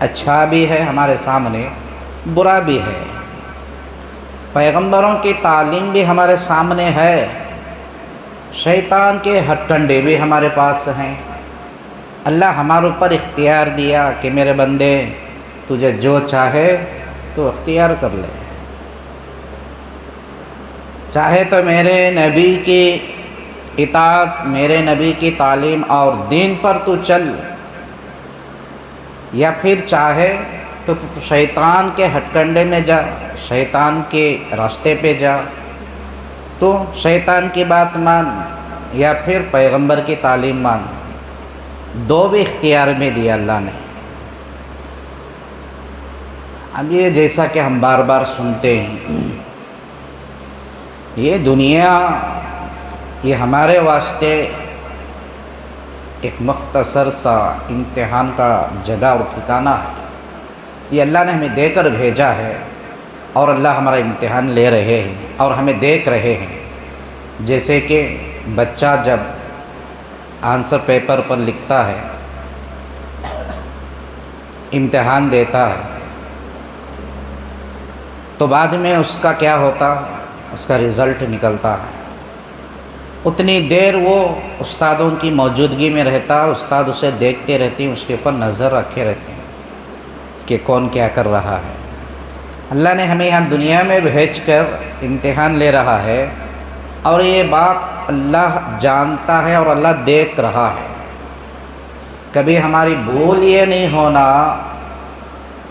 اچھا بھی ہے ہمارے سامنے، برا بھی ہے۔ پیغمبروں کی تعلیم بھی ہمارے سامنے ہے، شیطان کے ہتھ کنڈے بھی ہمارے پاس ہیں۔ اللہ ہمارے اوپر اختیار دیا کہ میرے بندے تجھے جو چاہے تو اختیار کر لے، چاہے تو میرے نبی کی اطاعت، میرے نبی کی تعلیم اور دین پر تو چل، یا پھر چاہے تو شیطان کے ہتھ کنڈے میں جا، شیطان کے راستے پہ جا، تو شیطان کی بات مان یا پھر پیغمبر کی تعلیم مان، دو بھی اختیار میں دیا اللہ نے۔ اب یہ جیسا کہ ہم بار بار سنتے ہیں، یہ دنیا یہ ہمارے واسطے ایک مختصر سا امتحان کا جگہ اور ٹھکانہ ہے، یہ اللہ نے ہمیں دے کر بھیجا ہے، اور اللہ ہمارا امتحان لے رہے ہیں اور ہمیں دیکھ رہے ہیں۔ جیسے کہ بچہ جب آنسر پیپر پر لکھتا ہے، امتحان دیتا ہے، تو بعد میں اس کا کیا ہوتا، اس کا رزلٹ نکلتا ہے، اتنی دیر وہ استادوں کی موجودگی میں رہتا، استاد اسے دیکھتے رہتے ہیں، اس کے اوپر نظر رکھے رہتے ہیں کہ کون کیا کر رہا ہے۔ اللہ نے ہمیں یہاں دنیا میں بھیج کر امتحان لے رہا ہے، اور یہ بات اللہ جانتا ہے اور اللہ دیکھ رہا ہے۔ کبھی ہماری بھول یہ نہیں ہونا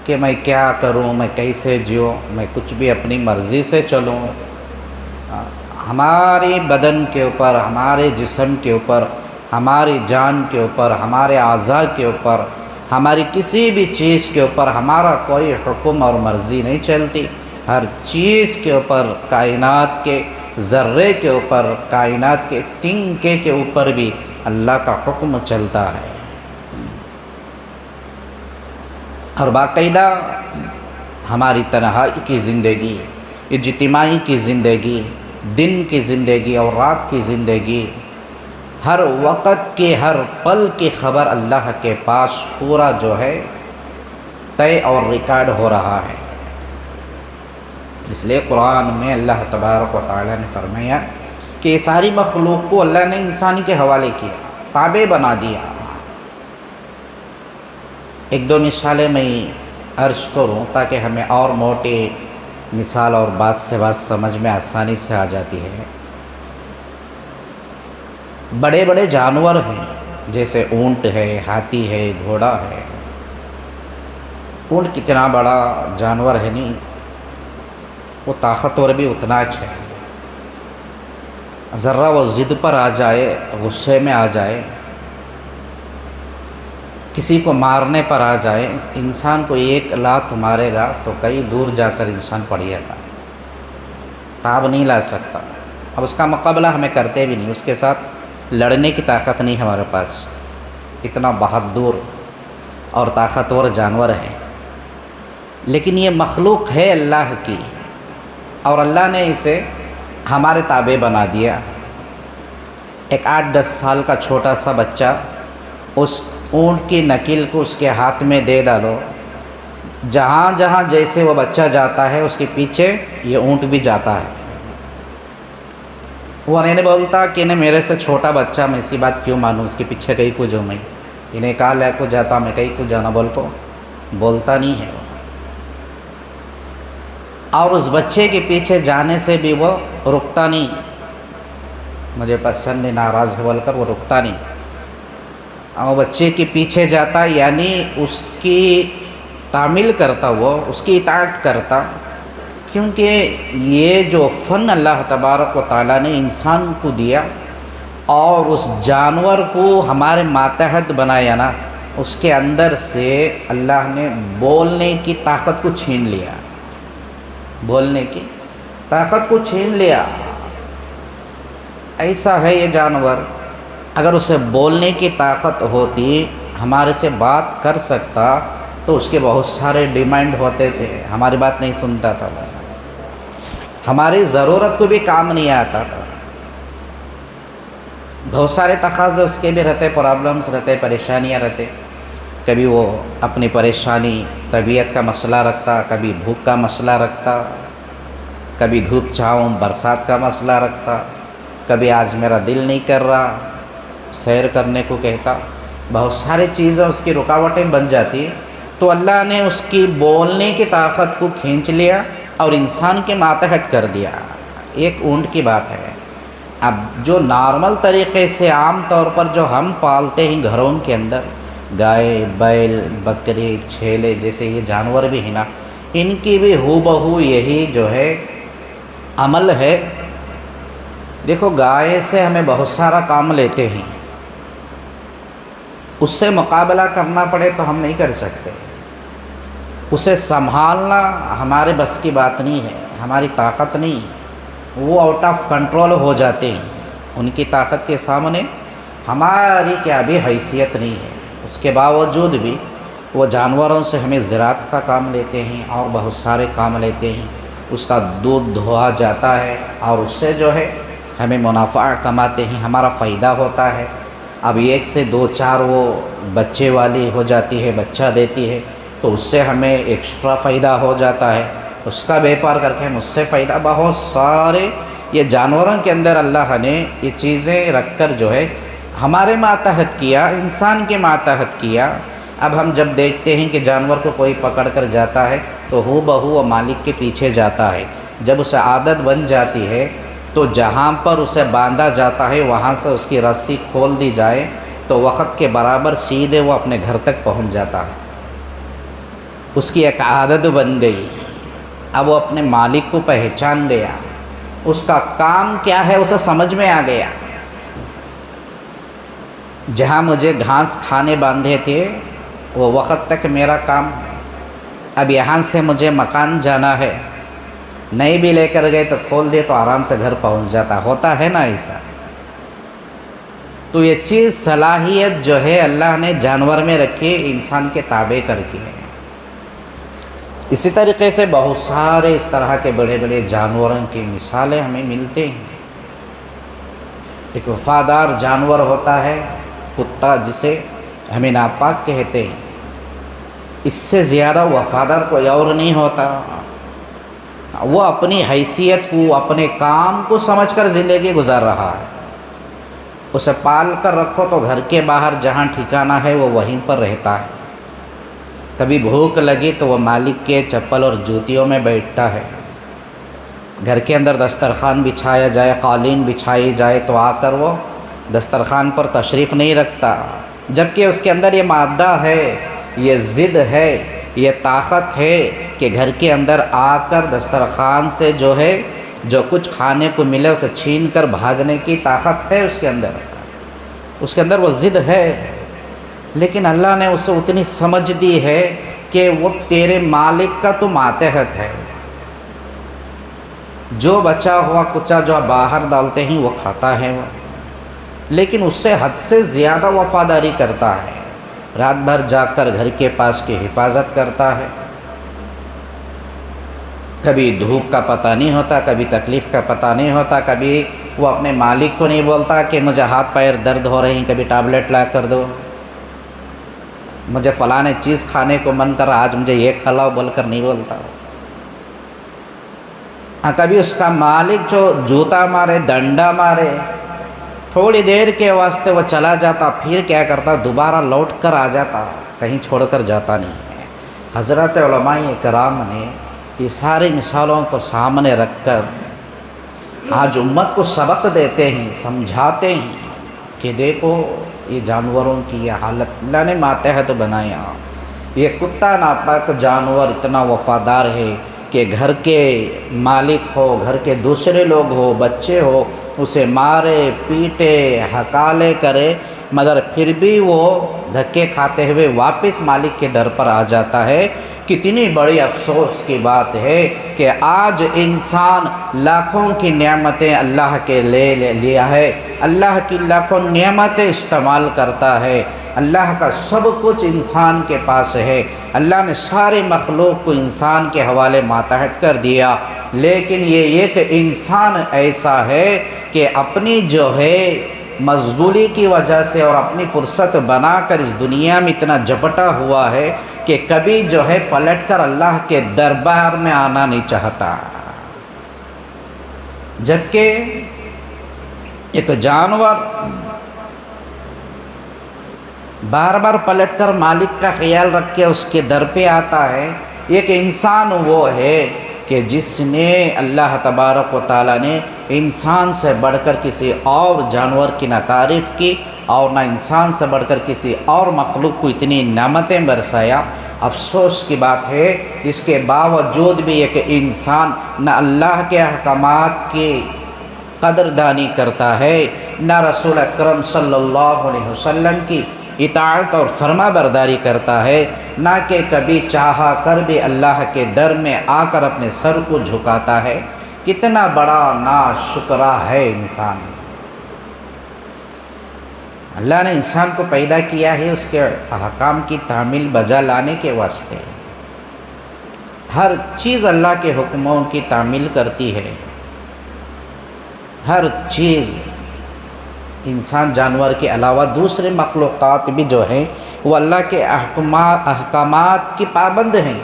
کہ میں کیا کروں، میں کیسے جیوں، میں کچھ بھی اپنی مرضی سے چلوں۔ ہماری بدن کے اوپر، ہمارے جسم کے اوپر، ہماری جان کے اوپر، ہمارے اعضاء کے اوپر، ہماری کسی بھی چیز کے اوپر ہمارا کوئی حکم اور مرضی نہیں چلتی۔ ہر چیز کے اوپر، کائنات کے ذرے کے اوپر، کائنات کے تنکے کے اوپر بھی اللہ کا حکم چلتا ہے۔ اور باقاعدہ ہماری تنہائی کی زندگی، اجتماعی کی زندگی، دن کی زندگی اور رات کی زندگی، ہر وقت کی ہر پل کی خبر اللہ کے پاس پورا جو ہے طے اور ریکارڈ ہو رہا ہے۔ اس لیے قرآن میں اللہ تبارک و تعالیٰ نے فرمایا کہ یہ ساری مخلوق کو اللہ نے انسانی کے حوالے کیا، تابع بنا دیا۔ ایک دو مثالیں میں عرض کروں تاکہ ہمیں اور موٹے مثال اور بات سے بات سمجھ میں آسانی سے آ جاتی ہے۔ بڑے بڑے جانور ہیں، جیسے اونٹ ہے، ہاتھی ہے، گھوڑا ہے۔ اونٹ کتنا بڑا جانور ہے، نہیں وہ طاقتور بھی اتنا اچھا ہے۔ ذرا وہ ضد پر آ جائے، غصے میں آ جائے، کسی کو مارنے پر آ جائے، انسان کو ایک لات مارے گا تو کئی دور جا کر انسان پڑ جاتا، تاب نہیں لا سکتا۔ اب اس کا مقابلہ ہمیں کرتے بھی نہیں، اس کے ساتھ لڑنے کی طاقت نہیں ہمارے پاس، اتنا بہادر اور طاقتور جانور ہے۔ لیکن یہ مخلوق ہے اللہ کی، اور اللہ نے اسے ہمارے تابع بنا دیا۔ ایک 8-10 سال کا چھوٹا سا بچہ، اس اونٹ کی نکیل کو اس کے ہاتھ میں دے ڈالو، جہاں جہاں جیسے وہ بچہ جاتا ہے اس کے پیچھے یہ اونٹ بھی جاتا ہے۔ وہ نہیں بولتا کہ نہیں میرے سے چھوٹا بچہ، میں اس کی بات کیوں مانوں، اس کے پیچھے کہیں کو جو میں انہیں کہا لے کو جاتا، میں کہیں کو جانا بول کو بولتا نہیں ہے۔ اور اس بچے کے پیچھے جانے سے بھی وہ رکتا نہیں، مجھے پسند نہیں، ناراض ہے بول کر وہ رکتا نہیں، اور بچے کے پیچھے جاتا، یعنی اس کی تعمیل کرتا، وہ اس کی اطاعت کرتا۔ کیونکہ یہ جو فن اللہ تبارک و تعالیٰ نے انسان کو دیا اور اس جانور کو ہمارے ماتحت بنایا نا، اس کے اندر سے اللہ نے بولنے کی طاقت کو چھین لیا، بولنے کی طاقت کو چھین لیا۔ ایسا ہے یہ جانور، اگر اسے بولنے کی طاقت ہوتی، ہمارے سے بات کر سکتا، تو اس کے بہت سارے ڈیمانڈ ہوتے تھے، ہماری بات نہیں سنتا تھا، ہماری ضرورت کو بھی کام نہیں آتا تھا۔ بہت سارے تقاضے اس کے بھی رہتے، پرابلمس رہتے، پریشانیاں رہتے، کبھی وہ اپنی پریشانی طبیعت کا مسئلہ رکھتا، کبھی بھوک کا مسئلہ رکھتا، کبھی دھوپ چھاؤں برسات کا مسئلہ رکھتا، کبھی آج میرا دل نہیں کر رہا سیر کرنے کو کہتا، بہت ساری چیزیں اس کی رکاوٹیں بن جاتی، تو اللہ نے اس کی بولنے کی طاقت کو کھینچ لیا اور انسان کے ماتحت کر دیا۔ ایک اونٹ کی بات ہے، اب جو نارمل طریقے سے عام طور پر جو ہم پالتے ہیں گھروں کے اندر، گائے، بیل، بکری، چھیلے جیسے یہ جانور بھی ہیں نا، ان کی بھی ہو بہو یہی جو ہے عمل ہے۔ دیکھو گائے سے ہمیں بہت سارا کام لیتے ہیں، اس سے مقابلہ کرنا پڑے تو ہم نہیں کر سکتے، اسے سنبھالنا ہمارے بس کی بات نہیں ہے، ہماری طاقت نہیں، وہ آؤٹ آف کنٹرول ہو جاتے ہیں، ان کی طاقت کے سامنے ہماری کیا بھی حیثیت نہیں ہے۔ اس کے باوجود بھی وہ جانوروں سے ہمیں زراعت کا کام لیتے ہیں اور بہت سارے کام لیتے ہیں، اس کا دودھ دھویا جاتا ہے اور اس سے جو ہے ہمیں منافع کماتے ہیں، ہمارا فائدہ ہوتا ہے۔ اب ایک سے دو چار وہ بچے والی ہو جاتی ہے، بچہ دیتی ہے، تو اس سے ہمیں ایکسٹرا فائدہ ہو جاتا ہے، اس کا بیپار کر کے ہم اس سے فائدہ، بہت سارے یہ جانوروں کے اندر اللہ نے یہ چیزیں رکھ کر جو ہے ہمارے ماتحت کیا، انسان کے ماتحت کیا۔ اب ہم جب دیکھتے ہیں کہ جانور کو کوئی پکڑ کر جاتا ہے تو ہو بہو وہ مالک کے پیچھے جاتا ہے، جب اسے عادت بن جاتی ہے تو جہاں پر اسے باندھا جاتا ہے وہاں سے اس کی رسی کھول دی جائے تو وقت کے برابر سیدھے وہ اپنے گھر تک پہنچ جاتا ہے، اس کی ایک عادت بن گئی۔ اب وہ اپنے مالک کو پہچان گیا، اس کا کام کیا ہے اسے سمجھ میں آ گیا۔ جہاں مجھے گھاس کھانے باندھے تھے وہ وقت تک میرا کام، اب یہاں سے مجھے مکان جانا ہے، نہیں بھی لے کر گئے تو کھول دے تو آرام سے گھر پہنچ جاتا، ہوتا ہے نا ایسا۔ تو یہ چیز صلاحیت جو ہے اللہ نے جانور میں رکھی، انسان کے تابع کر کے۔ اسی طریقے سے بہت سارے اس طرح کے بڑے بڑے جانوروں کی مثالیں ہمیں ملتے ہیں۔ ایک وفادار جانور ہوتا ہے کتا، جسے ہمیں ناپاک کہتے ہیں، اس سے زیادہ وفادار کوئی اور نہیں ہوتا۔ وہ اپنی حیثیت کو، اپنے کام کو سمجھ کر زندگی گزار رہا ہے، اسے پال کر رکھو تو گھر کے باہر جہاں ٹھکانہ ہے وہ وہیں پر رہتا ہے، کبھی بھوک لگی تو وہ مالک کے چپل اور جوتیوں میں بیٹھتا ہے، گھر کے اندر دسترخوان بچھایا جائے، قالین بچھائی جائے تو آ کر وہ دسترخوان پر تشریف نہیں رکھتا، جبکہ اس کے اندر یہ مادہ ہے، یہ ضد ہے، یہ طاقت ہے کہ گھر کے اندر آ کر دسترخوان سے جو ہے جو کچھ کھانے کو ملے اسے چھین کر بھاگنے کی طاقت ہے اس کے اندر وہ ضد ہے۔ لیکن اللہ نے اسے اتنی سمجھ دی ہے کہ وہ تیرے مالک کا تو ماتحت ہے، جو بچا ہوا کچا جو باہر ڈالتے ہیں وہ کھاتا ہے، وہ لیکن اس سے حد سے زیادہ وفاداری کرتا ہے، رات بھر جاگ کر گھر کے پاس کی حفاظت کرتا ہے، کبھی دھوپ کا پتہ نہیں ہوتا، کبھی تکلیف کا پتہ نہیں ہوتا، کبھی وہ اپنے مالک کو نہیں بولتا کہ مجھے ہاتھ پیر درد ہو رہے ہیں کبھی ٹیبلٹ لا کر دو، مجھے فلاں چیز کھانے کو من کر رہا آج مجھے یہ کھلاؤ بول کر نہیں بولتا۔ ہاں کبھی اس کا مالک جو جوتا مارے، ڈنڈا مارے، تھوڑی دیر کے واسطے وہ چلا جاتا، پھر کیا کرتا دوبارہ لوٹ کر آ جاتا، کہیں چھوڑ کر جاتا نہیں ہے۔ حضرت علماء کرام نے یہ ساری مثالوں کو سامنے رکھ کر آج امت کو سبق دیتے ہیں، سمجھاتے ہیں کہ دیکھو یہ جانوروں کی یہ حالت اللہ نے ماتحت بنایا، یہ کتا ناپاک جانور اتنا وفادار ہے کہ گھر کے مالک ہو، گھر کے دوسرے لوگ ہو، بچے ہو، اسے مارے پیٹے ہکالے کرے، مگر پھر بھی وہ دھکے کھاتے ہوئے واپس مالک کے در پر آ جاتا ہے۔ کتنی بڑی افسوس کی بات ہے کہ آج انسان لاکھوں کی نعمتیں اللہ کے لے لیا ہے، اللہ کی لاکھوں نعمتیں استعمال کرتا ہے، اللہ کا سب کچھ انسان کے پاس ہے، اللہ نے سارے مخلوق کو انسان کے حوالے ماتحت کر دیا، لیکن یہ ایک انسان ایسا ہے کہ اپنی جو ہے مشغولی کی وجہ سے اور اپنی فرصت بنا کر اس دنیا میں اتنا جپٹا ہوا ہے کہ کبھی جو ہے پلٹ کر اللہ کے دربار میں آنا نہیں چاہتا۔ جبکہ ایک جانور بار بار پلٹ کر مالک کا خیال رکھ کے اس کے در پہ آتا ہے، ایک انسان وہ ہے کہ جس نے اللہ تبارک و تعالیٰ نے انسان سے بڑھ کر کسی اور جانور کی نہ تعریف کی اور نہ انسان سے بڑھ کر کسی اور مخلوق کو اتنی نعمتیں برسایا۔ افسوس کی بات ہے اس کے باوجود بھی ایک انسان نہ اللہ کے احکامات کی قدردانی کرتا ہے، نہ رسول اکرم صلی اللہ علیہ وسلم کی اطاعت اور فرما برداری کرتا ہے، نہ کہ کبھی چاہا کر بھی اللہ کے در میں آ کر اپنے سر کو جھکاتا ہے۔ کتنا بڑا ناشکرا ہے انسان۔ اللہ نے انسان کو پیدا کیا ہے اس کے احکام کی تعمیل بجا لانے کے واسطے۔ ہر چیز اللہ کے حکموں کی تعمیل کرتی ہے، ہر چیز۔ انسان جانور کے علاوہ دوسرے مخلوقات بھی جو ہیں وہ اللہ کے احکامات کی پابند ہیں،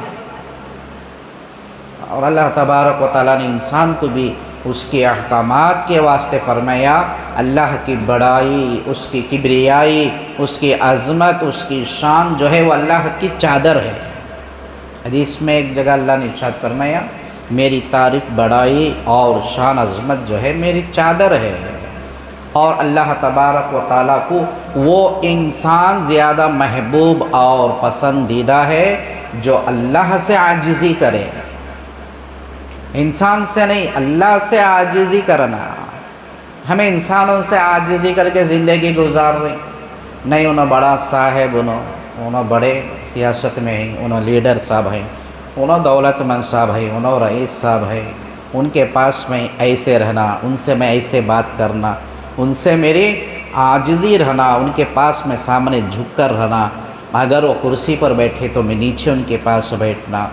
اور اللہ تبارک و تعالیٰ نے انسان کو بھی اس کے احکامات کے واسطے فرمایا۔ اللہ کی بڑائی، اس کی کبریائی، اس کی عظمت، اس کی شان جو ہے وہ اللہ کی چادر ہے۔ حدیث میں ایک جگہ اللہ نے ارشاد فرمایا، میری تعریف، بڑائی اور شان عظمت جو ہے میری چادر ہے۔ اور اللہ تبارک و تعالیٰ کو وہ انسان زیادہ محبوب اور پسندیدہ ہے جو اللہ سے عاجزی کرے، انسان سے نہیں، اللہ سے عاجزی کرنا۔ ہمیں انسانوں سے عاجزی کر کے زندگی گزار رہی نہیں، انہوں بڑا صاحب، انہوں بڑے سیاست میں ہیں، انہوں لیڈر صاحب ہیں، انہوں دولت مند صاحب ہیں، انہوں رئیس صاحب ہیں، ان کے پاس میں ایسے رہنا، ان سے میں ایسے بات کرنا، ان سے میری عاجزی رہنا، ان کے پاس میں سامنے جھک کر رہنا، اگر وہ کرسی پر بیٹھے تو میں نیچے ان کے پاس بیٹھنا۔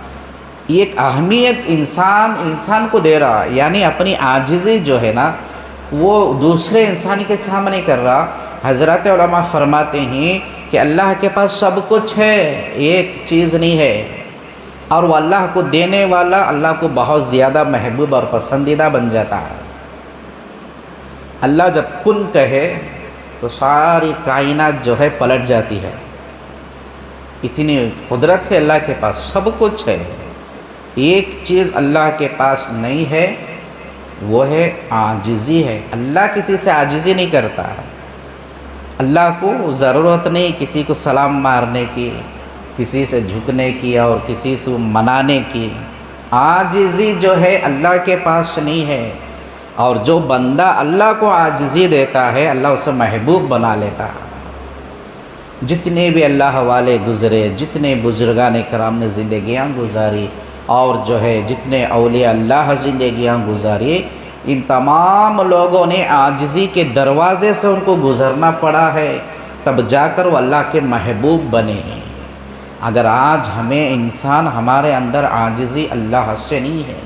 یہ ایک اہمیت انسان کو دے رہا، یعنی اپنی عاجزی جو ہے نا وہ دوسرے انسان کے سامنے کر رہا۔ حضرات علماء فرماتے ہیں کہ اللہ کے پاس سب کچھ ہے، ایک چیز نہیں ہے، اور وہ اللہ کو دینے والا اللہ کو بہت زیادہ محبوب اور پسندیدہ بن جاتا ہے۔ اللہ جب کن کہے تو ساری کائنات جو ہے پلٹ جاتی ہے، اتنی قدرت ہے اللہ کے پاس، سب کچھ ہے۔ ایک چیز اللہ کے پاس نہیں ہے، وہ ہے عاجزی ہے۔ اللہ کسی سے عاجزی نہیں کرتا، اللہ کو ضرورت نہیں کسی کو سلام مارنے کی، کسی سے جھکنے کی اور کسی سے منانے کی۔ عاجزی جو ہے اللہ کے پاس نہیں ہے، اور جو بندہ اللہ کو عاجزی دیتا ہے اللہ اسے محبوب بنا لیتا ہے۔ جتنے بھی اللہ والے گزرے، جتنے بزرگان کرام نے زندگیاں گزاری، اور جو ہے جتنے اولیاء اللہ زندگیاں گزاری، ان تمام لوگوں نے عاجزی کے دروازے سے ان کو گزرنا پڑا ہے، تب جا کر وہ اللہ کے محبوب بنے ہیں۔ اگر آج ہمیں انسان ہمارے اندر عاجزی اللہ سے نہیں ہے،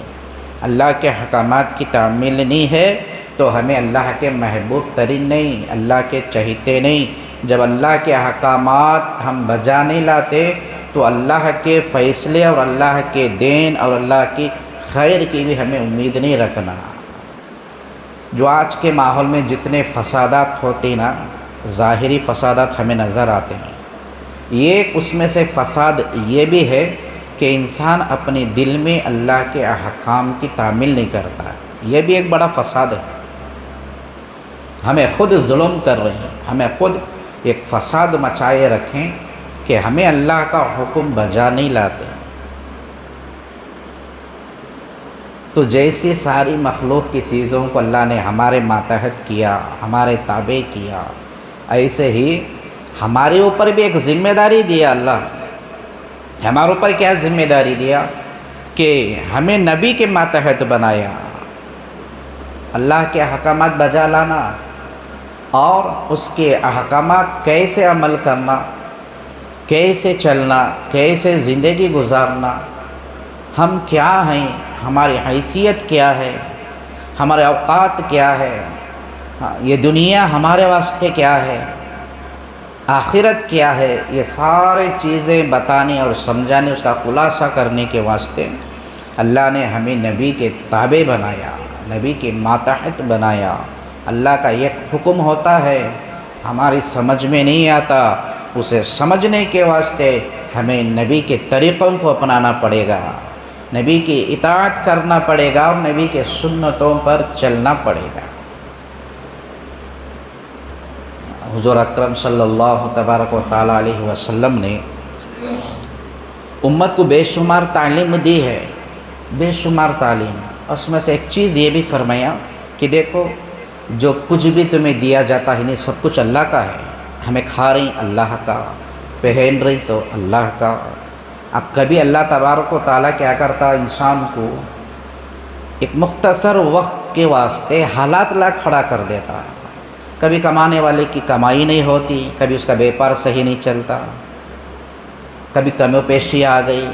اللہ کے احکامات کی تعمیل نہیں ہے، تو ہمیں اللہ کے محبوب ترین نہیں، اللہ کے چہیتے نہیں۔ جب اللہ کے احکامات ہم بجا نہیں لاتے تو اللہ کے فیصلے اور اللہ کے دین اور اللہ کی خیر کی بھی ہمیں امید نہیں رکھنا۔ جو آج کے ماحول میں جتنے فسادات ہوتے نا، ظاہری فسادات ہمیں نظر آتے ہیں، ایک اس میں سے فساد یہ بھی ہے کہ انسان اپنے دل میں اللہ کے احکام کی تعمیل نہیں کرتا، یہ بھی ایک بڑا فساد ہے۔ ہمیں خود ظلم کر رہے ہیں، ہمیں خود ایک فساد مچائے رکھیں کہ ہمیں اللہ کا حکم بجا نہیں لاتے۔ تو جیسی ساری مخلوق کی چیزوں کو اللہ نے ہمارے ماتحت کیا، ہمارے تابع کیا، ایسے ہی ہمارے اوپر بھی ایک ذمہ داری دیا اللہ۔ ہمارے اوپر کیا ذمہ داری دیا کہ ہمیں نبی کے ماتحت بنایا، اللہ کے احکامات بجا لانا اور اس کے احکامات کیسے عمل کرنا، کیسے چلنا، کیسے زندگی گزارنا، ہم کیا ہیں، ہماری حیثیت کیا ہے، ہمارے اوقات کیا ہے، ہاں یہ دنیا ہمارے واسطے کیا ہے، آخرت کیا ہے، یہ سارے چیزیں بتانے اور سمجھانے، اس کا خلاصہ کرنے کے واسطے اللہ نے ہمیں نبی کے تابع بنایا، نبی کے ماتحت بنایا۔ اللہ کا ایک حکم ہوتا ہے، ہماری سمجھ میں نہیں آتا، اسے سمجھنے کے واسطے ہمیں نبی کے طریقوں کو اپنانا پڑے گا، نبی کی اطاعت کرنا پڑے گا اور نبی کے سنتوں پر چلنا پڑے گا۔ حضور اکرم صلی اللہ تبارک و تعالیٰ علیہ وسلم نے امت کو بے شمار تعلیم دی ہے، بے شمار تعلیم۔ اس میں سے ایک چیز یہ بھی فرمایا کہ دیکھو جو کچھ بھی تمہیں دیا جاتا ہے نہیں، سب کچھ اللہ کا ہے، ہمیں کھا رہی اللہ کا، پہن رہی تو اللہ کا۔ اب کبھی اللہ تبارک و تعالیٰ کیا کرتا، انسان کو ایک مختصر وقت کے واسطے حالات لا کھڑا کر دیتا۔ کبھی کمانے والے کی کمائی نہیں ہوتی، کبھی اس کا بیپار صحیح نہیں چلتا، کبھی کمی و پیشی آ گئی،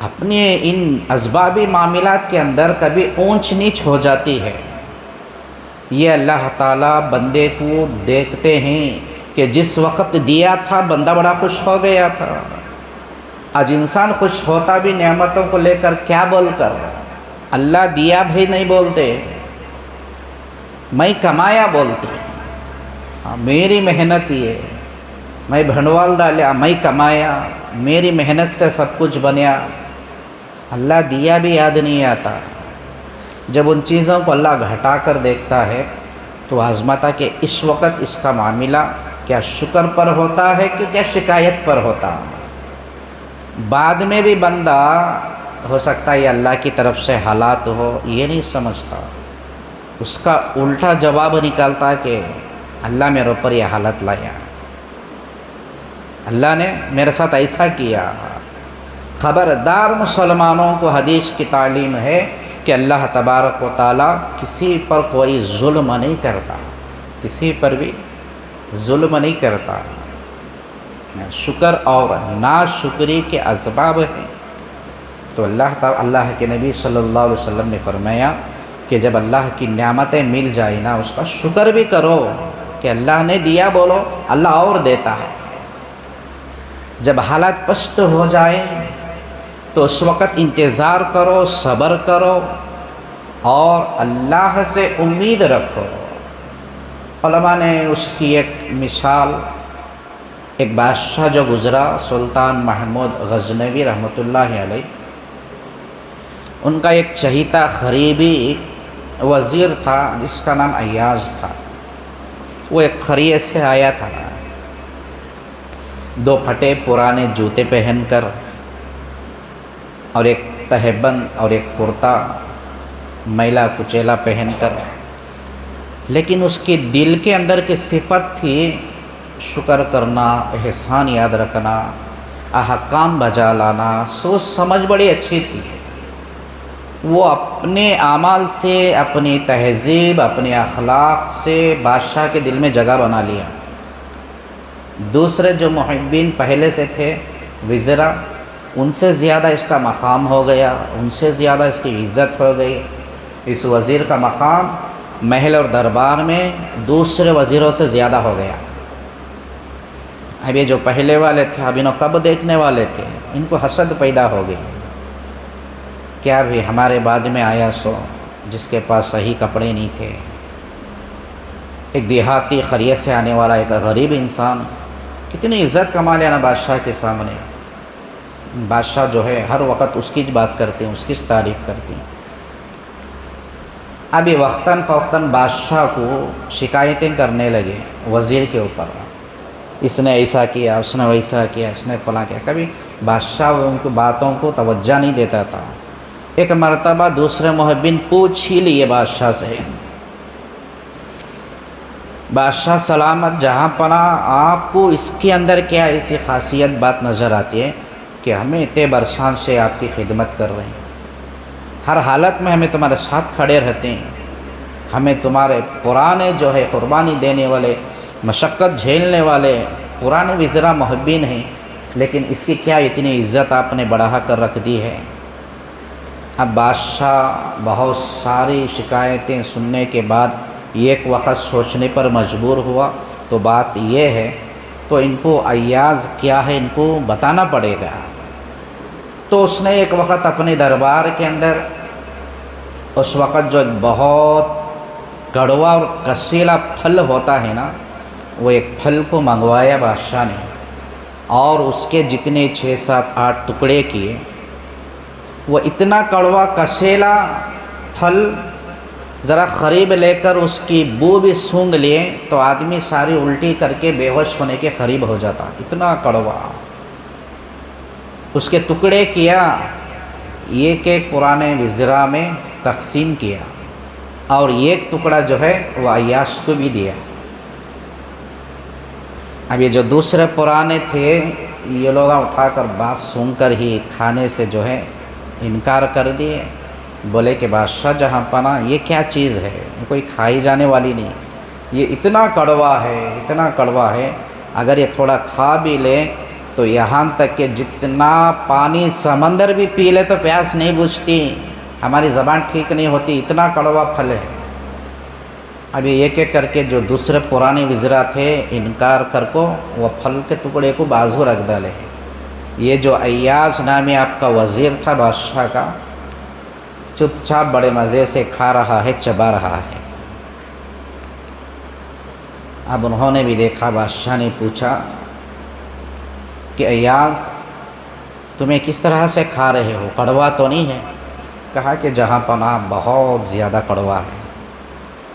اپنے ان اسبابی معاملات کے اندر کبھی اونچ نیچ ہو جاتی ہے۔ یہ اللہ تعالیٰ بندے کو دیکھتے ہیں کہ جس وقت دیا تھا بندہ بڑا خوش ہو گیا تھا، آج انسان خوش ہوتا بھی نعمتوں کو لے کر کیا بول کر، اللہ دیا بھی نہیں بولتے، میں کمایا بولتے، میری محنت یہ، میں بھنڈوال ڈالیا، میں کمایا، میری محنت سے سب کچھ بنیا۔ اللہ دیا بھی یاد نہیں آتا۔ جب ان چیزوں کو اللہ گھٹا کر دیکھتا ہے تو آزماتا کہ اس وقت اس کا معاملہ کیا شکر پر ہوتا ہے کہ کیا شکایت پر ہوتا۔ بعد میں بھی بندہ ہو سکتا ہے یہ اللہ کی طرف سے حالات ہو، یہ نہیں سمجھتا، اس کا الٹا جواب نکالتا کہ اللہ میرے اوپر یہ حالت لایا، اللہ نے میرے ساتھ ایسا کیا۔ خبردار مسلمانوں کو حدیث کی تعلیم ہے کہ اللہ تبارک و تعالیٰ کسی پر کوئی ظلم نہیں کرتا، کسی پر بھی ظلم نہیں کرتا۔ شکر اور ناشکری کے اسباب ہیں، تو اللہ کے نبی صلی اللہ علیہ وسلم نے فرمایا کہ جب اللہ کی نعمتیں مل جائیں نا، اس کا شکر بھی کرو کہ اللہ نے دیا، بولو اللہ اور دیتا ہے۔ جب حالات پست ہو جائیں تو اس وقت انتظار کرو، صبر کرو اور اللہ سے امید رکھو۔ علماء نے اس کی ایک مثال، ایک بادشاہ جو گزرا سلطان محمود غزنوی رحمۃ اللہ علیہ، ان کا ایک چہیتا قریبی وزیر تھا جس کا نام ایاز تھا۔ وہ ایک قریے سے آیا تھا، 2 پھٹے پرانے جوتے پہن کر اور ایک تہبند اور ایک کرتا میلا کچیلا پہن کر، لیکن اس کے دل کے اندر کی صفت تھی شکر کرنا، احسان یاد رکھنا، احکام بجا لانا، سوچ سمجھ بڑی اچھی تھی۔ وہ اپنے اعمال سے، اپنی تہذیب، اپنے اخلاق سے بادشاہ کے دل میں جگہ بنا لیا۔ دوسرے جو محبین پہلے سے تھے وزراء، ان سے زیادہ اس کا مقام ہو گیا، ان سے زیادہ اس کی عزت ہو گئی۔ اس وزیر کا مقام محل اور دربار میں دوسرے وزیروں سے زیادہ ہو گیا۔ اب یہ جو پہلے والے تھے اب انہوں کب دیکھنے والے تھے، ان کو حسد پیدا ہو گئی، کیا بھی ہمارے بعد میں آیا سو جس کے پاس صحیح کپڑے نہیں تھے، ایک دیہاتی قریے سے آنے والا ایک غریب انسان کتنی عزت کما لینا بادشاہ کے سامنے۔ بادشاہ جو ہے ہر وقت اس کی بات کرتے ہیں، اس کی تعریف کرتے ہیں۔ ابھی وقتاً فوقتاً بادشاہ کو شکایتیں کرنے لگے وزیر کے اوپر، اس نے ایسا کیا، اس نے ویسا کیا، اس نے فلاں کیا۔ کبھی بادشاہ ان کی باتوں کو توجہ نہیں دیتا تھا۔ ایک مرتبہ دوسرے محبین پوچھ ہی لیے بادشاہ سے، بادشاہ سلامت جہاں پناہ، آپ کو اس کے اندر کیا ایسی خاصیت بات نظر آتی ہے کہ ہمیں اتنے برسان سے آپ کی خدمت کر رہے ہیں، ہر حالت میں ہمیں تمہارے ساتھ کھڑے رہتے ہیں، ہمیں تمہارے پرانے جو ہے قربانی دینے والے، مشقت جھیلنے والے پرانے وزراء محبین ہیں، لیکن اس کی کیا اتنی عزت آپ نے بڑھا کر رکھ دی ہے۔ اب بادشاہ بہت ساری شکایتیں سننے کے بعد ایک وقت سوچنے پر مجبور ہوا، تو بات یہ ہے تو ان کو ایاز کیا ہے ان کو بتانا پڑے گا۔ تو اس نے ایک وقت اپنے دربار کے اندر اس وقت جو ایک بہت کڑوا اور کسیلا پھل ہوتا ہے نا، وہ ایک پھل کو منگوایا بادشاہ نے، اور اس کے جتنے 6 7 8 ٹکڑے کیے۔ وہ اتنا کڑوا کسیلا پھل ذرا قریب لے کر اس کی بو بھی سونگھ لیے تو آدمی ساری الٹی کر کے بے ہوش ہونے کے قریب ہو جاتا، اتنا کڑوا۔ اس کے ٹکڑے کیا، ایک ایک پرانے وزراء میں تقسیم کیا، اور ایک ٹکڑا جو ہے وہ عیاش کو بھی دیا۔ اب یہ جو دوسرے پرانے تھے یہ لوگ اٹھا کر بات سن کر ہی کھانے سے جو ہے انکار کر دیے، بولے کہ بادشاہ جہاں پناہ یہ کیا چیز ہے، یہ کوئی کھائی جانے والی نہیں، یہ اتنا کڑوا ہے، اتنا کڑوا ہے، اگر یہ تھوڑا کھا بھی لے تو یہاں تک کہ جتنا پانی سمندر بھی پی لے تو پیاس نہیں بجھتی، ہماری زبان ٹھیک نہیں ہوتی، اتنا کڑوا پھل ہے۔ ابھی ایک ایک کر کے جو دوسرے پرانے وزراء تھے انکار کر کو وہ پھل کے ٹکڑے کو بازو رکھ ڈالے۔ یہ جو ایاز نامی آپ کا وزیر تھا بادشاہ کا، چپ چاپ بڑے مزے سے کھا رہا ہے، چبا رہا ہے۔ اب انہوں نے بھی دیکھا، بادشاہ نے پوچھا کہ ایاز تمہیں کس طرح سے کھا رہے ہو، کڑوا تو نہیں ہے؟ کہا کہ جہاں پناہ بہت زیادہ کڑوا ہے،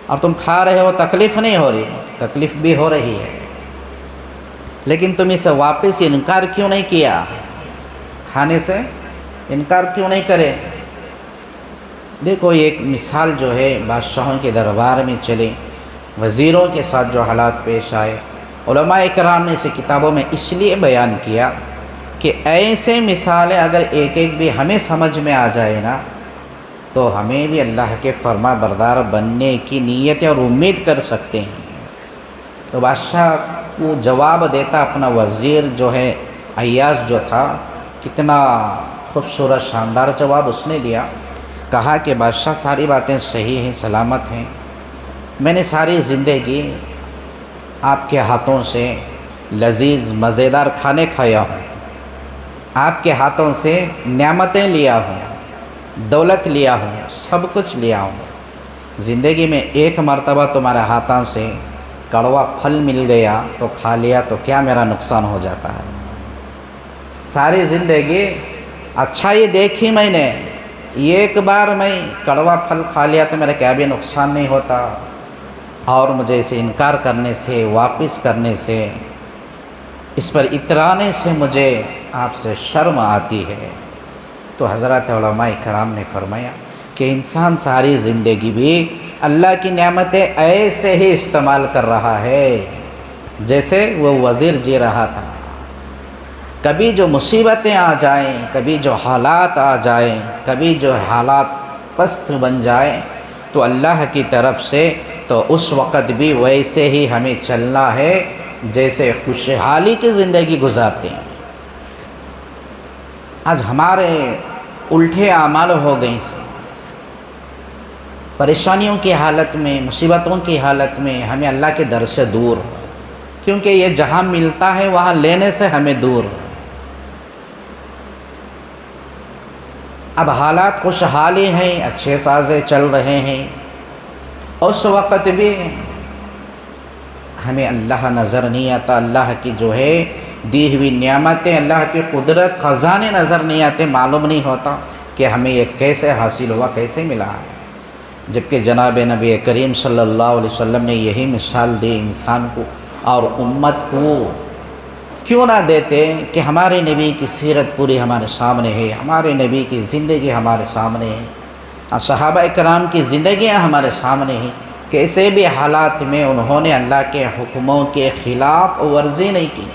اور تم کھا رہے ہو تکلیف نہیں ہو رہی؟ تکلیف بھی ہو رہی ہے، لیکن تم اسے واپس انکار کیوں نہیں کیا، کھانے سے انکار کیوں نہیں کرے؟ دیکھو ایک مثال جو ہے بادشاہوں کے دربار میں چلے، وزیروں کے ساتھ جو حالات پیش آئے، علماء اکرام نے اسے کتابوں میں اس لیے بیان کیا کہ ایسے مثالیں اگر ایک ایک بھی ہمیں سمجھ میں آ جائے نا تو ہمیں بھی اللہ کے فرما بردار بننے کی نیت اور امید کر سکتے ہیں۔ تو بادشاہ کو جواب دیتا اپنا وزیر جو ہے ایاز جو تھا، کتنا خوبصورت شاندار جواب اس نے دیا۔ کہا کہ بادشاہ ساری باتیں صحیح ہیں، سلامت ہیں، میں نے ساری زندگی آپ کے ہاتھوں سے لذیذ مزیدار کھانے کھایا ہوں، آپ کے ہاتھوں سے نعمتیں لیا ہوں، دولت لیا ہوں، سب کچھ لیا ہوں، زندگی میں ایک مرتبہ تمہارے ہاتھوں سے کڑوا پھل مل گیا تو کھا لیا تو کیا میرا نقصان ہو جاتا ہے؟ ساری زندگی اچھائی دیکھی میں نے، ایک بار میں کڑوا پھل کھا لیا تو میرا کیا بھی نقصان نہیں ہوتا؟ اور مجھے اسے انکار کرنے سے، واپس کرنے سے، اس پر اترانے سے مجھے آپ سے شرم آتی ہے۔ تو حضرات علماء کرام نے فرمایا کہ انسان ساری زندگی بھی اللہ کی نعمتیں ایسے ہی استعمال کر رہا ہے جیسے وہ وزیر جی رہا تھا۔ کبھی جو مصیبتیں آ جائیں، کبھی جو حالات آ جائیں، کبھی جو حالات پست بن جائیں تو اللہ کی طرف سے تو اس وقت بھی ویسے ہی ہمیں چلنا ہے جیسے خوشحالی کی زندگی گزارتے ہیں۔ آج ہمارے الٹے اعمال ہو گئیں، پریشانیوں کی حالت میں، مصیبتوں کی حالت میں ہمیں اللہ کے در سے دور، کیونکہ یہ جہاں ملتا ہے وہاں لینے سے ہمیں دور۔ اب حالات خوشحالی ہیں، اچھے سازے چل رہے ہیں، اس وقت بھی ہمیں اللہ نظر نہیں آتا، اللہ کی جو ہے دی ہوئی نعمتیں، اللہ کی قدرت، خزانے نظر نہیں آتے، معلوم نہیں ہوتا کہ ہمیں یہ کیسے حاصل ہوا، کیسے ملا ہے۔ جبکہ جناب نبی کریم صلی اللہ علیہ وسلم نے یہی مثال دی انسان کو اور امت کو، کیوں نہ دیتے کہ ہمارے نبی کی سیرت پوری ہمارے سامنے ہے، ہمارے نبی کی زندگی ہمارے سامنے ہے، صحابہ کرام کی زندگیاں ہمارے سامنے ہیں، کیسے بھی حالات میں انہوں نے اللہ کے حکموں کے خلاف ورزی نہیں کی۔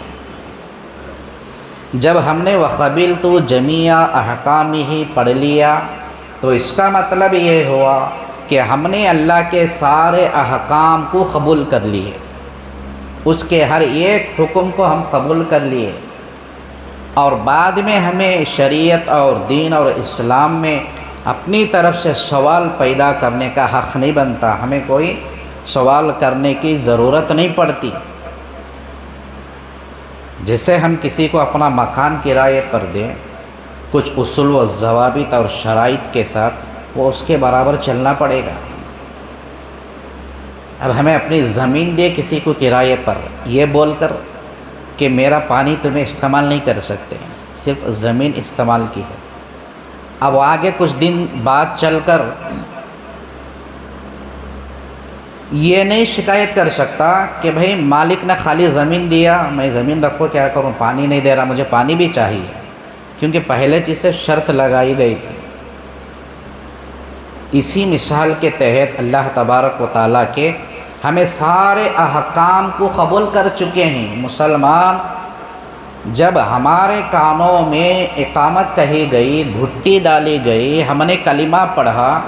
جب ہم نے وَقَبِلْتُ جَمِيعَ أَحْكَامِهِ پڑھ لیا تو اس کا مطلب یہ ہوا کہ ہم نے اللہ کے سارے احکام کو قبول کر لیے، اس کے ہر ایک حکم کو ہم قبول کر لیے، اور بعد میں ہمیں شریعت اور دین اور اسلام میں اپنی طرف سے سوال پیدا کرنے کا حق نہیں بنتا، ہمیں کوئی سوال کرنے کی ضرورت نہیں پڑتی۔ جیسے ہم کسی کو اپنا مکان کرائے پر دیں، کچھ اصول و ضوابط اور شرائط کے ساتھ، وہ اس کے برابر چلنا پڑے گا۔ اب ہمیں اپنی زمین دے کسی کو کرائے پر، یہ بول کر کہ میرا پانی تمہیں استعمال نہیں کر سکتے، صرف زمین استعمال کی ہے۔ اب آگے کچھ دن بعد چل کر یہ نہیں شکایت کر سکتا کہ بھئی مالک نے خالی زمین دیا، میں زمین رکھو کیا کروں، پانی نہیں دے رہا، مجھے پانی بھی چاہیے، کیونکہ پہلے چیز سے شرط لگائی گئی تھی۔ اسی مثال کے تحت اللہ تبارک و تعالیٰ کے ہمیں سارے احکام کو قبول کر چکے ہیں۔ مسلمان جب ہمارے کانوں میں اقامت کہی گئی، گھٹی ڈالی گئی، ہم نے کلمہ پڑھا،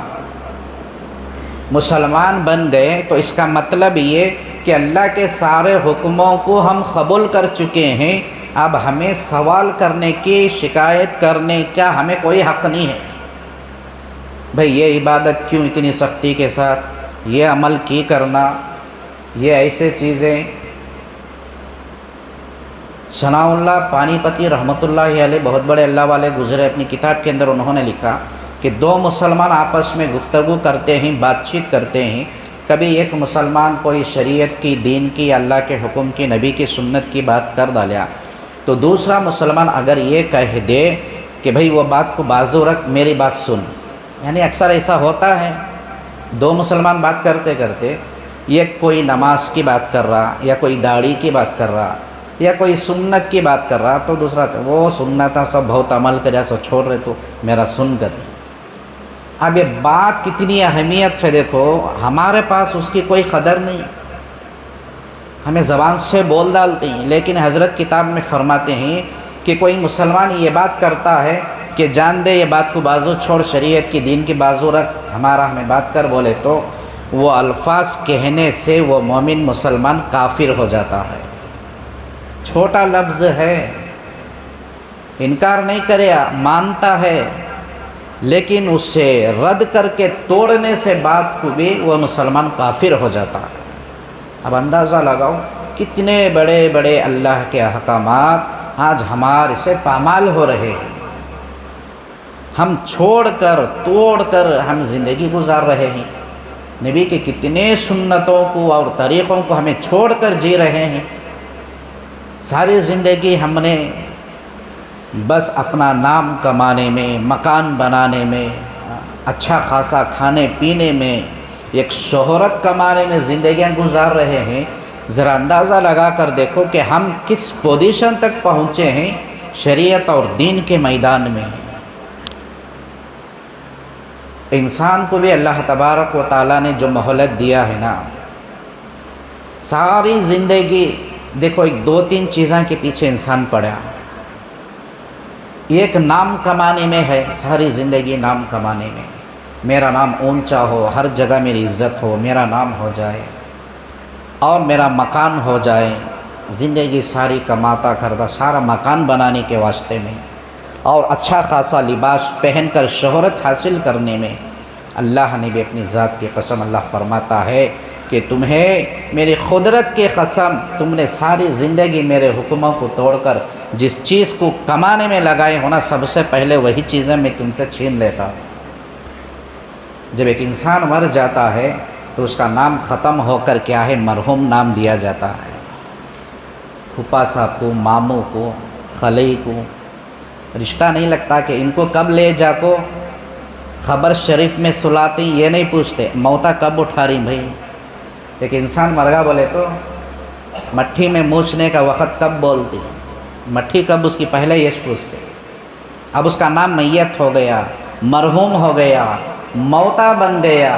مسلمان بن گئے، تو اس کا مطلب یہ کہ اللہ کے سارے حکموں کو ہم قبول کر چکے ہیں۔ اب ہمیں سوال کرنے کی، شکایت کرنے کا ہمیں کوئی حق نہیں ہے۔ بھئی یہ عبادت کیوں اتنی سختی کے ساتھ، یہ عمل کی کرنا، یہ ایسے چیزیں۔ ثناء اللہ پانی پتی رحمۃ اللہ علیہ بہت بڑے اللہ والے گزرے، اپنی کتاب کے اندر انہوں نے لکھا کہ دو مسلمان آپس میں گفتگو کرتے ہیں، بات چیت کرتے ہیں، کبھی ایک مسلمان کوئی شریعت کی، دین کی، اللہ کے حکم کی، نبی کی سنت کی بات کر ڈالا، تو دوسرا مسلمان اگر یہ کہہ دے کہ بھئی وہ بات کو بازو رکھ، میری بات سن، یعنی اکثر ایسا ہوتا ہے، دو مسلمان بات کرتے کرتے ایک کوئی نماز کی بات کر رہا، یا کوئی داڑھی کی بات کر رہا، یا کوئی سنت کی بات کر رہا، تو دوسرا وہ سنتا سب بہت عمل کریا سو چھوڑ رہے، تو میرا سن کر۔ اب یہ بات کتنی اہمیت ہے، دیکھو ہمارے پاس اس کی کوئی قدر نہیں، ہمیں زبان سے بول ڈالتے ہیں، لیکن حضرت کتاب میں فرماتے ہیں کہ کوئی مسلمان یہ بات کرتا ہے کہ جان دے یہ بات کو بازو چھوڑ، شریعت کی، دین کی بازو رکھ، ہمارا ہمیں بات کر بولے، تو وہ الفاظ کہنے سے وہ مومن مسلمان کافر ہو جاتا ہے۔ چھوٹا لفظ ہے، انکار نہیں کرے، مانتا ہے، لیکن اس سے رد کر کے توڑنے سے بات کو بھی وہ مسلمان کافر ہو جاتا ہے۔ اب اندازہ لگاؤ کتنے بڑے بڑے اللہ کے احکامات آج ہمارے سے پامال ہو رہے ہیں، ہم چھوڑ کر توڑ کر ہم زندگی گزار رہے ہیں، نبی کے کتنے سنتوں کو اور طریقوں کو ہمیں چھوڑ کر جی رہے ہیں۔ ساری زندگی ہم نے بس اپنا نام کمانے میں، مکان بنانے میں، اچھا خاصا کھانے پینے میں، ایک شہرت کمانے میں زندگیاں گزار رہے ہیں۔ ذرا اندازہ لگا کر دیکھو کہ ہم کس پوزیشن تک پہنچے ہیں شریعت اور دین کے میدان میں۔ انسان کو بھی اللہ تبارک و تعالیٰ نے جو مہلت دیا ہے نا، ساری زندگی دیکھو ایک دو تین چیزوں کے پیچھے انسان پڑا، ایک نام کمانے میں ہے، ساری زندگی نام کمانے میں، میرا نام اونچا ہو، ہر جگہ میری عزت ہو، میرا نام ہو جائے اور میرا مکان ہو جائے، زندگی ساری کماتا کرتا سارا مکان بنانے کے واسطے میں اور اچھا خاصا لباس پہن کر شہرت حاصل کرنے میں۔ اللہ نے بھی اپنی ذات کی قسم، اللہ فرماتا ہے کہ تمہیں میری قدرت کی قسم، تم نے ساری زندگی میرے حکموں کو توڑ کر جس چیز کو کمانے میں لگائے ہونا، سب سے پہلے وہی چیزیں میں تم سے چھین لیتا ہوں۔ جب ایک انسان مر جاتا ہے تو اس کا نام ختم ہو کر کیا ہے، مرحوم نام دیا جاتا ہے۔ پھوپھا صاحب کو، ماموں کو، خالہ کو رشتہ نہیں لگتا کہ ان کو کب لے جا کو خبر شریف میں سلاتے، یہ نہیں پوچھتے موتا کب اٹھا رہی بھائی۔ ایک انسان مرگا بولے تو مٹھی میں موچنے کا وقت کب بولتی، مٹھی کب اس کی پہلے یہ پوچھتے۔ اب اس کا نام میت ہو گیا، مرحوم ہو گیا، موتا بن گیا،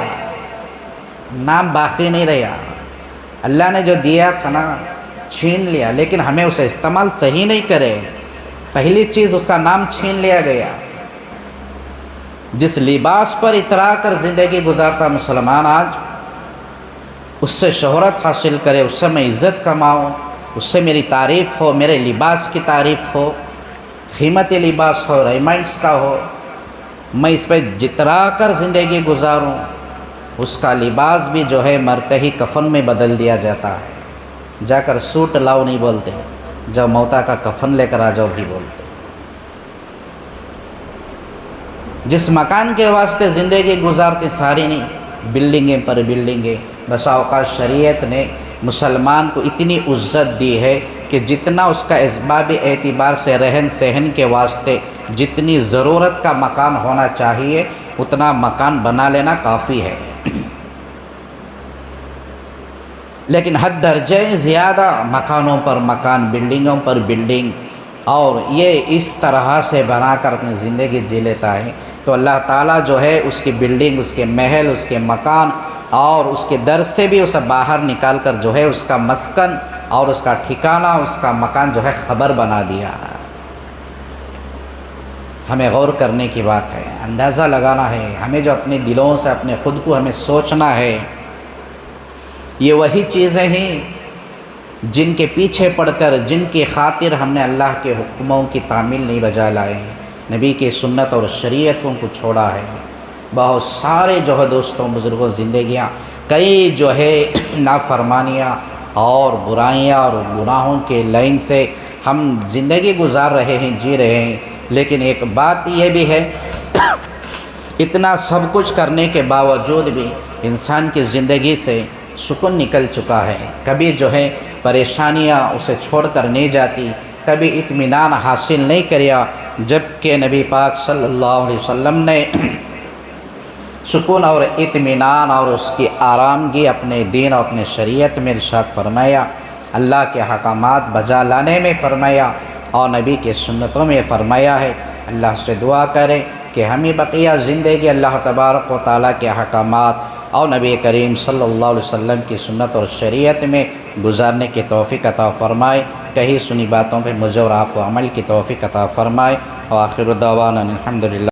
نام باقی نہیں رہا۔ اللہ نے جو دیا تھا نا چھین لیا، لیکن ہمیں اسے استعمال صحیح نہیں کرے، پہلی چیز اس کا نام چھین لیا گیا۔ جس لباس پر اترا کر زندگی گزارتا مسلمان آج اس سے شہرت حاصل کرے، اس سے میں عزت کماؤں، اس سے میری تعریف ہو، میرے لباس کی تعریف ہو، قیمتی لباس ہو، ریمنڈس کا ہو، میں اس پہ جترا کر زندگی گزاروں، اس کا لباس بھی جو ہے مرتے ہی کفن میں بدل دیا جاتا ہے۔ جا کر سوٹ لاؤ نہیں بولتے، جب موتا کا کفن لے کر آ جاؤ بھی بولتے۔ جس مکان کے واسطے زندگی گزارتے ساری نہیں، بلڈنگیں پر بلڈنگیں۔ بسا اوقات شریعت نے مسلمان کو اتنی عزت دی ہے کہ جتنا اس کا اسباب اعتبار سے رہن سہن کے واسطے جتنی ضرورت کا مکان ہونا چاہیے اتنا مکان بنا لینا کافی ہے، لیکن حد درجے زیادہ مکانوں پر مکان، بلڈنگوں پر بلڈنگ، اور یہ اس طرح سے بنا کر اپنی زندگی جی لیتا ہے تو اللہ تعالیٰ جو ہے اس کی بلڈنگ، اس کے محل، اس کے مکان اور اس کے در سے بھی اسے باہر نکال کر جو ہے اس کا مسکن اور اس کا ٹھکانہ، اس کا مکان جو ہے خبر بنا دیا ہے۔ ہمیں غور کرنے کی بات ہے، اندازہ لگانا ہے، ہمیں جو اپنے دلوں سے اپنے خود کو ہمیں سوچنا ہے، یہ وہی چیزیں ہیں جن کے پیچھے پڑ کر، جن کی خاطر ہم نے اللہ کے حکموں کی تعمیل نہیں بجا لائے، نبی کی سنت اور شریعتوں کو چھوڑا ہے۔ بہت سارے جو ہے دوستوں بزرگوں زندگیاں، کئی جو ہے نافرمانیاں اور برائیاں اور گناہوں کے لائن سے ہم زندگی گزار رہے ہیں، جی رہے ہیں، لیکن ایک بات یہ بھی ہے، اتنا سب کچھ کرنے کے باوجود بھی انسان کی زندگی سے سکون نکل چکا ہے۔ کبھی جو ہے پریشانیاں اسے چھوڑ کر نہیں جاتی، کبھی اطمینان حاصل نہیں کریا، جبکہ نبی پاک صلی اللہ علیہ وسلم نے سکون اور اطمینان اور اس کی آرامگی اپنے دین اور اپنے شریعت میں ارشاد فرمایا، اللہ کے احکامات بجا لانے میں فرمایا اور نبی کے سنتوں میں فرمایا ہے۔ اللہ سے دعا کریں کہ ہمیں بقیہ زندگی اللہ تبارک و تعالیٰ کے احکامات اور نبی کریم صلی اللہ علیہ وسلم کی سنت اور شریعت میں گزارنے کی توفیق عطا فرمائے۔ کہیں سنی باتوں پہ مجھے اور آپ کو عمل کی توفیق عطا فرمائے۔ وآخر دعوانا الحمدللہ۔